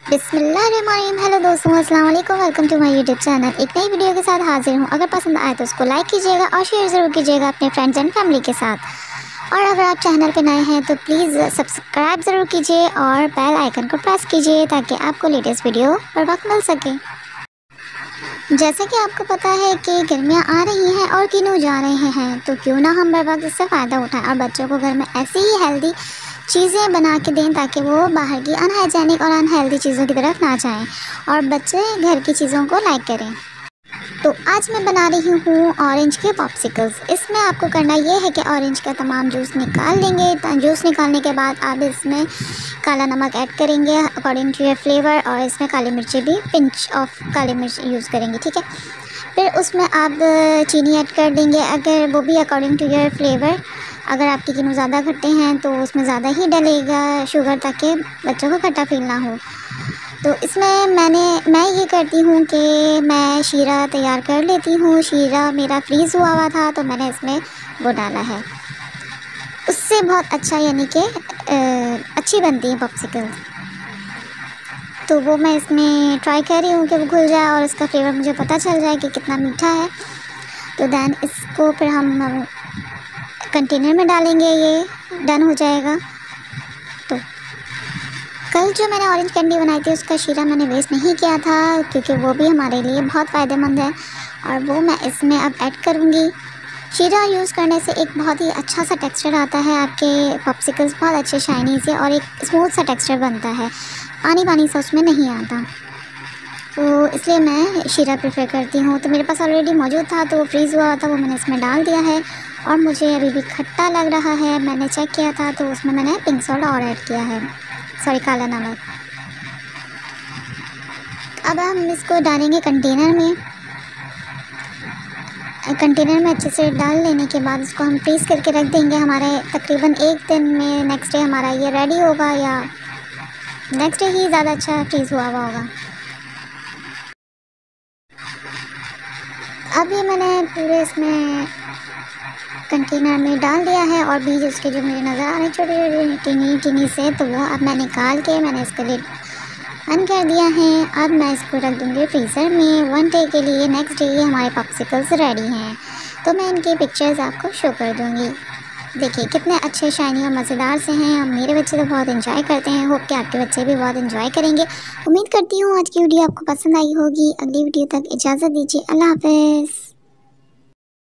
बिस्मिल्लाहिर्रहमानिर्रहीम। हेलो दोस्तों, अस्सलाम वालेकुम। Welcome to my YouTube channel. एक नई वीडियो के साथ हाजिर हूँ। अगर पसंद आए तो उसको लाइक कीजिएगा और शेयर ज़रूर कीजिएगा अपने फ्रेंड्स एंड फैमिली के साथ। और अगर आप चैनल पे नए हैं तो प्लीज़ सब्सक्राइब ज़रूर कीजिए और बेल आइकन को प्रेस कीजिए ताकि आपको लेटेस्ट वीडियो बर वक्त मिल सके। जैसे कि आपको पता है कि गर्मियाँ आ रही हैं और किन्नू जा रहे हैं, तो क्यों ना हम बर वक्त इससे फ़ायदा उठाएं और बच्चों को घर में ऐसी ही हेल्दी चीज़ें बना के दें ताकि वो बाहर की अनहाइजेनिक और अनहेल्दी चीज़ों की तरफ ना जाएं और बच्चे घर की चीज़ों को लाइक करें। तो आज मैं बना रही हूँ ऑरेंज के पॉप्सिकल्स। इसमें आपको करना ये है कि ऑरेंज का तमाम जूस निकाल लेंगे। जूस निकालने के बाद आप इसमें काला नमक ऐड करेंगे अकॉर्डिंग टू योर फ्लेवर, और इसमें काली मिर्ची भी पिंच ऑफ काली मिर्च यूज़ करेंगे, ठीक है। फिर उसमें आप चीनी ऐड कर देंगे, अगर वो भी अकॉर्डिंग टू योर फ्लेवर। अगर आपके किन्नू ज़्यादा खट्टे हैं तो उसमें ज़्यादा ही डलेगा शुगर ताकि बच्चों को खट्टा फील ना हो। तो इसमें मैं ये करती हूँ कि मैं शीरा तैयार कर लेती हूँ। शीरा मेरा फ्रीज़ हुआ था तो मैंने इसमें वो डाला है, उससे बहुत अच्छा यानी कि अच्छी बनती है पॉप्सिकल। तो वो मैं इसमें ट्राई कर रही हूँ कि वो घुल जाए और इसका फ्लेवर मुझे पता चल जाए कि कितना मीठा है। तो दैन इसको फिर हम कंटेनर में डालेंगे, ये डन हो जाएगा। तो कल जो मैंने ऑरेंज कैंडी बनाई थी उसका शीरा मैंने वेस्ट नहीं किया था क्योंकि वो भी हमारे लिए बहुत फ़ायदेमंद है, और वो मैं इसमें अब ऐड करूँगी। शीरा यूज़ करने से एक बहुत ही अच्छा सा टेक्सचर आता है, आपके पॉप्सिकल्स बहुत अच्छे शाइनी से और एक स्मूथ सा टेक्सचर बनता है, पानी पानी सा उसमें नहीं आता। तो इसलिए मैं शीरा प्रेफर करती हूँ। तो मेरे पास ऑलरेडी मौजूद था तो वो फ्रीज़ हुआ था, वो मैंने इसमें डाल दिया है। और मुझे अभी भी खट्टा लग रहा है, मैंने चेक किया था तो उसमें मैंने पिंक सॉल्ट और ऐड किया है, सॉरी काला नमक। अब हम इसको डालेंगे कंटेनर में। कंटेनर में अच्छे से डाल लेने के बाद इसको हम फ्रीज़ करके रख देंगे। हमारे तकरीबन एक दिन में नेक्स्ट डे हमारा ये रेडी होगा, या नेक्स्ट डे ही ज़्यादा अच्छा फ्रीज़ हुआ होगा। अभी मैंने पूरे इसमें कंटेनर में डाल दिया है और बीज उसके जो मुझे नज़र आ रहे हैं छोटे छोटे टीनी से, तो वो अब मैं निकाल के मैंने इसका लिड बंद कर दिया है। अब मैं इसको रख दूँगी फ्रीज़र में 1 डे के लिए। नेक्स्ट डे ये हमारे पॉप्सिकल्स रेडी हैं, तो मैं इनकी पिक्चर्स आपको शो कर दूँगी। देखिए कितने अच्छे शाइनी और मज़ेदार से हैं। मेरे बच्चे तो बहुत एंजॉय करते हैं, होप कि आपके बच्चे भी बहुत एंजॉय करेंगे। उम्मीद करती हूँ आज की वीडियो आपको पसंद आई होगी। अगली वीडियो तक इजाज़त दीजिए। अल्लाह हाफ़िज़।